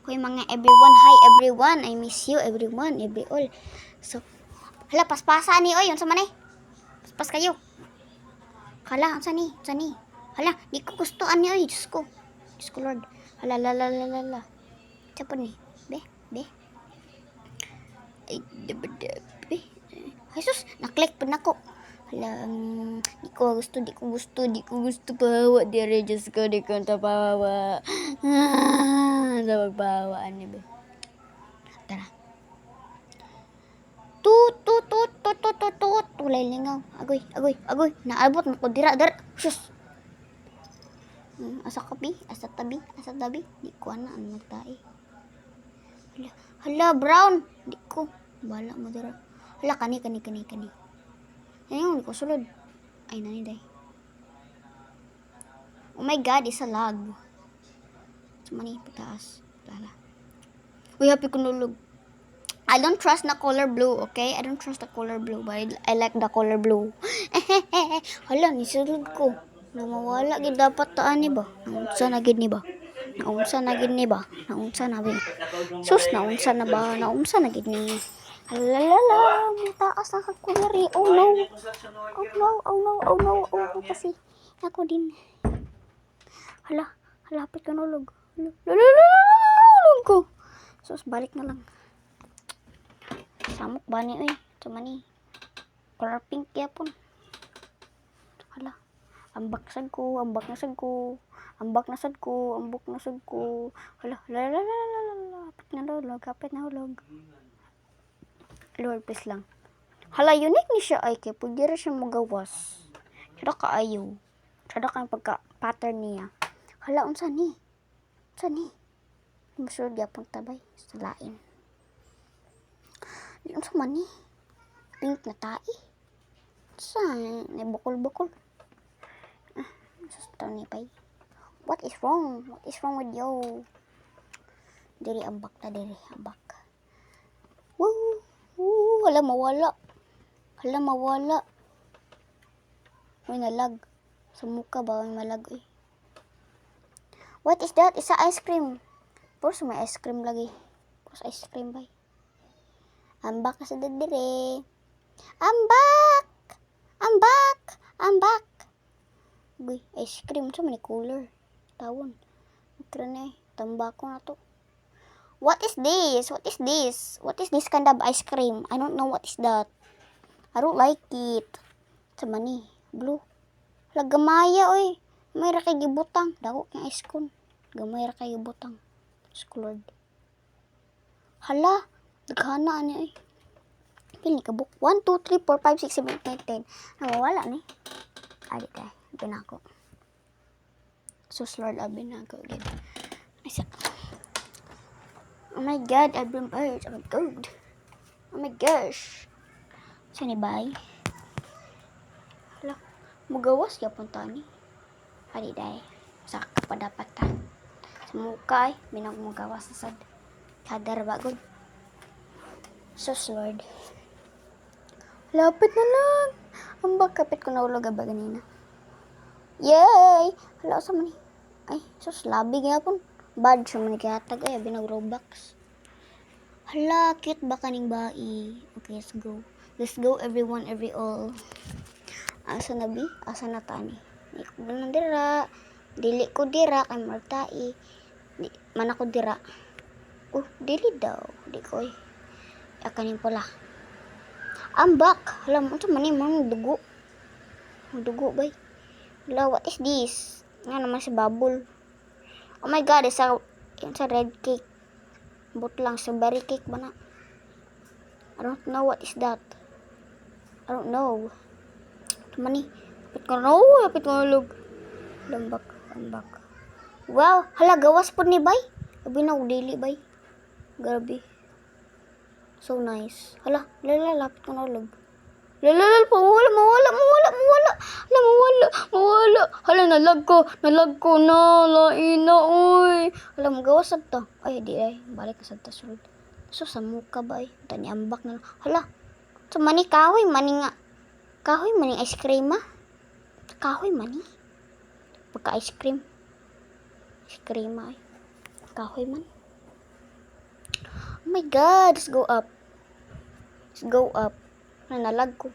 Hoy mga everyone, hi everyone. I miss you everyone, every all. So, hala paspasa ni oy, unsa man eh? Paspas kayo. Hala, unsa ni? Unsa ni? Hala, di ko gustuan ni oy, Diyos ko. Diyos ko Lord. Hala la la la la la. Siapa ni? Be, be. Ay, be. Jesus, naklik pa nako. Hala, di ko gusto pahawa dire Diyos ko, di ko tapawa. Sa paghawaan ni be. Tara. Tut. Walay lingaw. Agoy. Naabot mo ko dira. Sus. Asa tabi. Di ko ana ang nagtae. Hala, brown. Di ko. Bala mo dira. Hala, kani. Ayun, di ko sulod. Ay, nani day. Oh my God, isa lag. Sumani, pagtaas. Lala. Uy, happy kunulog. I don't trust the color blue, okay? I don't trust the color blue, but I like the color blue. Hala, nisulod ko. Namawala gid dapat taan ni ba? Naunsa na gid ni ba? Naunsa na ba? Sus, naunsa na gid ni. Halalala, mutaas ang kulari. Oh no. Kasi ako din. Hala, hapit ka nulog. Ulog ko. Sus, balik na lang. Samok ba ni oy? Cuma ni. Color pink yapon. Hala. Ambak nasad ko. Hala. Kapit na hulog. Lord, please lang. Hala, unique ni siya ay kay pwede rin siya magawas. Sada ka ayaw. Sada ka pagka-pattern niya. Hala, unsa ni? Masulod yapon tabay. Sa lain. Unsa man ni? Pink na tae. Saan? May bukol-bukol. Sustaw ni pay. What is wrong with you? Diri ambak. Woo! Hala mawala. May nalag. Sa muka ba may malag eh. What is that? Isa ice cream. Puro may ice cream lagi. Puro ice cream bay. Ambak na sa dire. Ambak. Uy, ice cream sa man cooler. Tawon. Ito na eh. Tambako na to. What is this? What is this kind of ice cream? I don't know what is that. I don't like it. Sa man eh. Blue. Lagamaya oy. May ra kay gibutang. Dako kay ice cream. Gamay ra kay gibutang. Skulord. Hala. Daghana ani eh. Pili ka book. 1, 2, 3, 4, 5, 6, 7, 8, 9, 10. Nawawala ni. Adi tayo. Binako. Sus Lord, binako. Isa. Oh my God, I've been birds. Oh my God. Oh my gosh. Saan ni bay? Hala. Mugawas ya punta ni. Adi tayo. Sa kapadapat ta. Sa mukha eh. Mugawas sa sad. Kadar bagod. Sus Lord. Lapit na lang. Ambak, kapit ko na ulog ba ganina. Yay! Hala, sa man ay, sus, labi kaya po. Bad siya man ikihatag. Ay, binag-Robux. Hala, cute ba kaning bai? Okay, let's go everyone, every all. Asa na bi? Asa na tani? Iko na dira. Dili ko dira kay martai. Man ako dira. Dili daw. Di ko eh. Akanin pala. Ambak. Hala, ito man yung dugo. Dugo bay. Hala, what is this? Nga naman si bubble. Oh my God, isa red cake. But lang, strawberry cake ba na? I don't know what is that. I don't know. Ito man eh. Lapit ko nalog. Ambak. Wow, hala, gawas po ni bay. Sabi na, dili bay. Grabe. So nice. Hala, lapit ko nalog. Mawala. Hala, nalag ko na. Laina, oy. Hala, magawas sad to. Ay, di ay. Balik ka sad ta sulod. So, sa muka ba ay? Tani ambak na. Hala. So, mani kahoy, mani nga. Kahoy, mani ice cream, ah. Kahoy, mani. Pagka ice cream. Ice cream, ay. Kahoy man. Oh my God, let's go up. Let's go up. Nalag ko.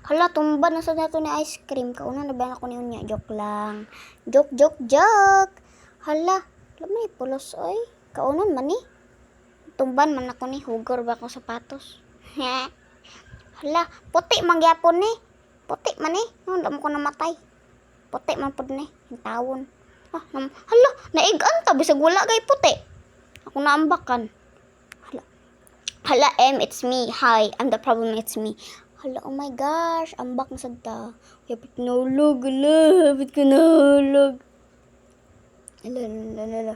Hala, tumba na sa dato ni ice cream. Kauna na ba ako niya? Joke lang. Joke. Hala, alam mo ni pulos oy. Kaunon man ni. Tumban man ako ni. Hugor ba akong sapatos? Hala, puti mangyapon ni. Puti man ni. Alam ko namatay. Puti man pod ni. Hintawon. Hala, naigan ta. Bisag wala kay puti. Ako naambakan. Hala, it's me. Hi, I'm the problem, it's me. Hala, oh my gosh, ambak na sadta. Yapit nahulog, hala, yapit ko nahulog. Hala.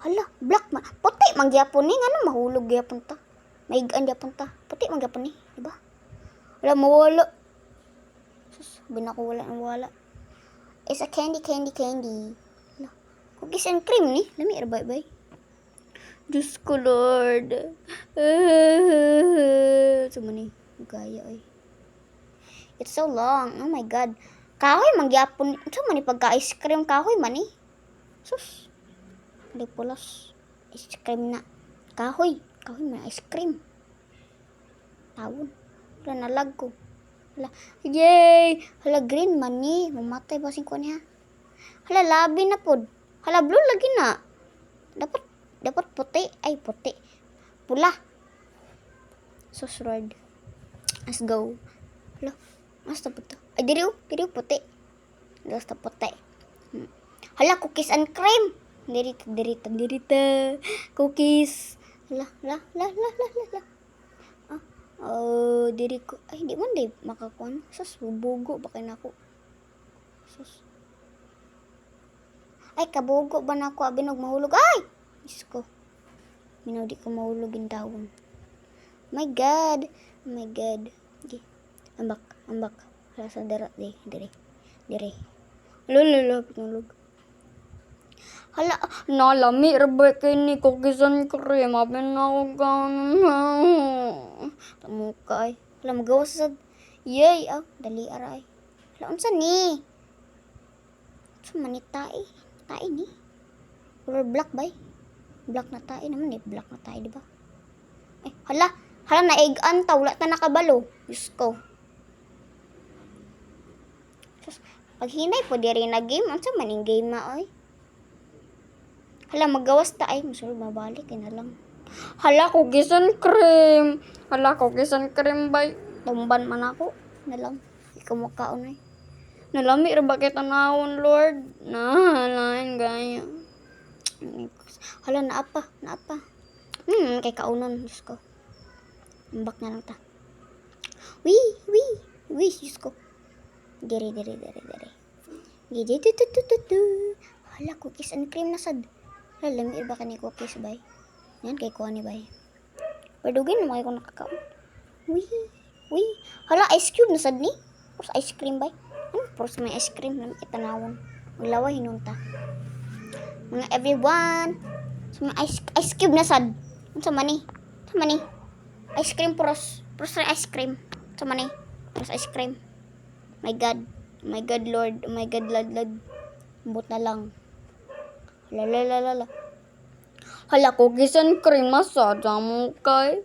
Hala, black man. Puti, mangyapon ni, nga mahulog yapon ta. Maigaan yapon ta. Puti, mangyapon ni, diba? Hala, mawala. Sus, wala. It's a candy. Hala, cookies and cream ni. Lami, bye. Diyos ko, Lord. Sumani, gaya ay. It's so long. Oh my God. Kahoy, mangyapon. Sumani, pagka-ice cream, kahoy man eh. Sus. Hindi pulos. Ice cream na. Kahoy man, ice cream. Tawon. Hala, nalag ko. Hala, yay! Hala, green man eh. Mamatay basing ko niya. Hala, labi na pod. Hala, blue lagi na. Dapat puti. Ay, puti. Pula. Susrod. Let's go. Hala. Basta puti. Ay, diriw puti. Basta puti. Hala, cookies and cream. Dirita. Cookies. Hala. Oh, diri ko. Ay, di man di makakuan. Sus, bubugo ba kayo na ako? Sus. Ay, kabugo ba na ako? Abinog mahulog. Ay! Diyos ko. Minaw di ko mahulog yung taon. Oh my God. Okay. Ambak. Hala sa dara. Dire. Lolo, pinulog. Hala, nalami. Rabay kayo ni cookies and cream. Abin na ako gano'n. Tamukay. Hala, magawas sa... Yay! Dali aray. Hala, unsa ni? Unsa man ni tae? Tae ni? Color black ba? Black na tayo naman eh. Black na tayo, diba? Ay, hala, naigaan ta. Wala ta nakabalo. Diyos ko. Pag hinay po, di rin na game. Ang sa maning game na, oy. Hala, magawas ta. Ay, masulog, mabalik. Ay na lang. Hala, cookies and cream. Bay. Tumban man ako. Na lang. Ikaw makaon, ay. Nalami, bakit tanawon, Lord? Nahalain, gaya. Hala, naapa. Kay kaunon, Diyos ko. Ambak na lang ta. Wee, Diyos ko. Diri. Hala, cookies and cream na sad. Hala, lamir ba ka ni cookies, bay? Yan, kay kuha ni bay. Padugin naman kayo kung nakakaon. Wee. Hala, ice cube na sad ni. Pros ice cream, bay. Pros may ice cream. Lamig itanawon. Maglawa, hinunta. Mga everyone. So, ice cube na sad. Sa mani. Ice cream pros na ice cream. Sa mani. Pros ice cream. My God, Lord. Oh my God, lad. Bot na lang. Hala. Hala, cookies and cream masad. Amo kay.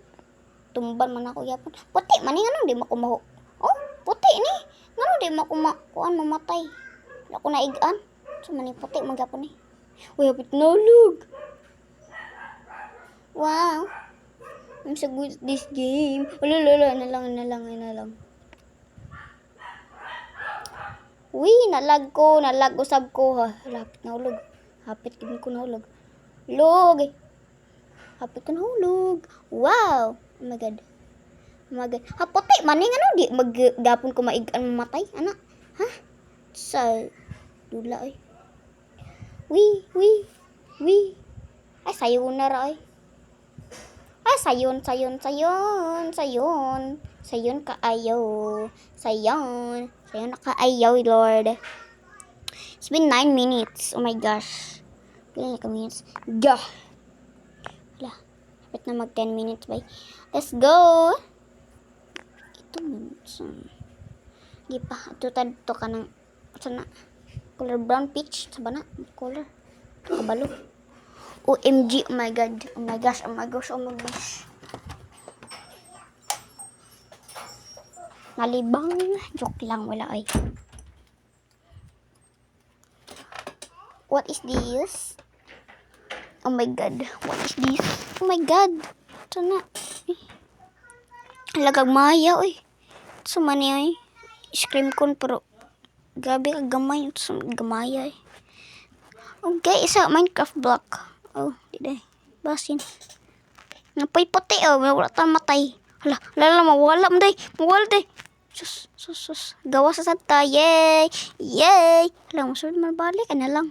Tumban man ako yapon. Puti man ni ngano di makumaho. Oh, puti ni. Ngano di makuan mamatay. Wala ko naigaan. Sa mani puti magyapon ni. Uy, hapit nalog. Wow. I'm so good at this game. Lala, na lang. Uy, nalag usab ko. Hapit na hulog. Hapit ko na hulog. Hapit ko na hulog. Wow. Oh my God. Puti, maning ano, di maggapon ko maigaan mamatay. Ana? Ha? Sa dula ay. Wee. Ay, sayon na ra ay. Ay, sayon kaayo. Sayon na kaayo, Lord. It's been 9 minutes. Oh my gosh. Kailan ka minutes? Gah. Hala. Dapat na mag 10 minutes, bye. Let's go. Ito minutes. Di pa. Ito ka ng sana. Color brown peach. Saba na. Color. Kabalo. OMG, oh my god. Oh my gosh, oh my gosh, oh my gosh. Malibang. Joke lang, wala ay. What is this? Oh my god, what is this? Oh my god. Ito na. Lagag maya, oy. Ito man ay. Scream kon, pero grabe ka gamay. Ito gamaya, eh. Okay, isa Minecraft block. Oh, di day. Basin. Napay puti, oh. Wala tayong matay. Hala, mawala mo day. Mawala day. Sus. Gawa sa santa. Yay! Yay! Hala, masunod mabalik. Ano lang.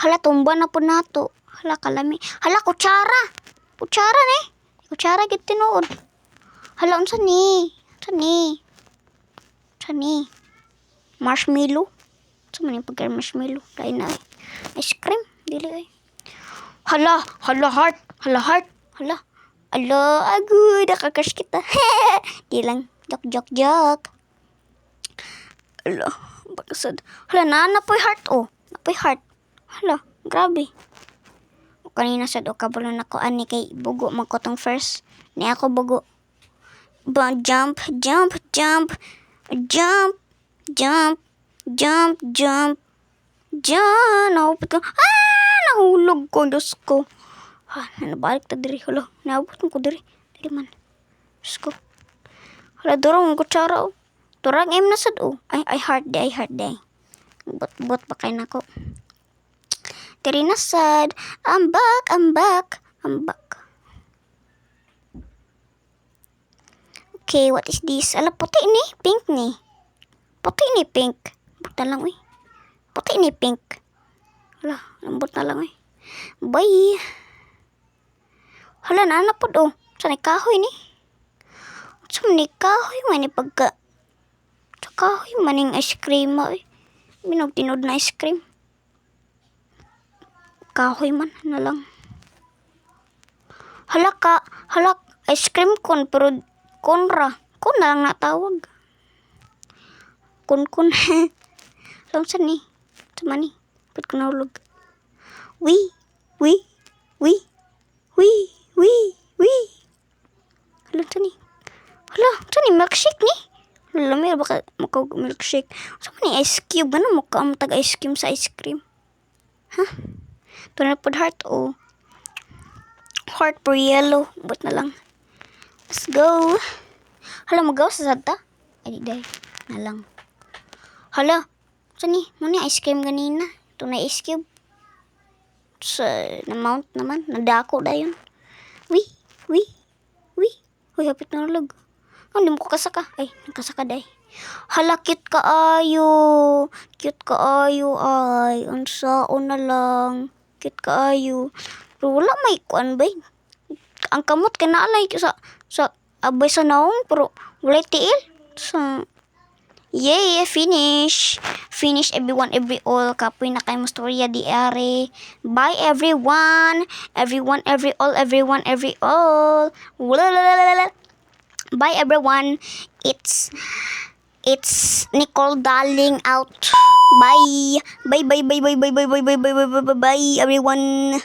Hala, tumba na po nato. Hala, kalami. Hala, kutsara. Kutsara ni. Kutsara git tinuod. Hala, unsa ni? Marshmallow. Unsa man yung pagka-marshmallow? Lain na, eh. Ice cream. Dili, eh. Hala, heart. Hala, agud. Nakakash kita. Di lang. Joke. Hala, bakasad. Hala, napoy heart, oh. Napoy heart. Hala, grabe. O kanina sad o kabalo na ko ani kay bugo magkotong first. Ni ako bugo. Jump. Nahupit ko. Nahulog ko. Diyos ko. Nabalik ta diri. Hala, naabot ko diri. Dili man. Diyos ko. Hala, durang kutsara, oh. Durang na sad, oh. Ay, heart day. Bot pa kayo na ko. Diri na sad. I'm back. Okay, what is this? Ala, puti ni. Pink ni. Buta lang, uy. Puti ni, pink. Ala, lambot na lang, uy. Bye. Hala, nanapod, oh. Saan kahoy ni? Saan ni kahoy man ni pagka. Sa kahoy man yung ice cream, uy. Tinod na ice cream. Kahoy man na lang. Hala, ice cream kon, pero konra. Kon na lang natawag. Kun. Alam saan ni? Sama ni. Pit ko nahulog. Wee. Alam saan ni? Saan ni? Milkshake ni? Lamir, baka milkshake. Sama ni ice cube. Ano mo ka tag ice cream sa ice cream? Ha? Ito na po heart, oh. Heart for yellow. But na lang. Let's go. Hala, magawa sa santa? Ay, di. Na lang. Hala. Saan ni? Muna ice cream ganina. Ito na ice cube. Sa na-mount naman. Nadako da yun. Wee. Uy, hapit na nalog. Hindi mo ko kasaka. Ay, nakasaka day. Hala, cute kaayo. Ay, ansaon na lang. Cute kaayo. Pero wala may kuan ba? Ang kamot kinaalay sa abay sa naong. Pero wala tiil. Yay, finish everyone, every all. Kapoy na kayo storya di are. Bye everyone. Every all. Bye everyone. It's Nicole Darling out. Bye everyone.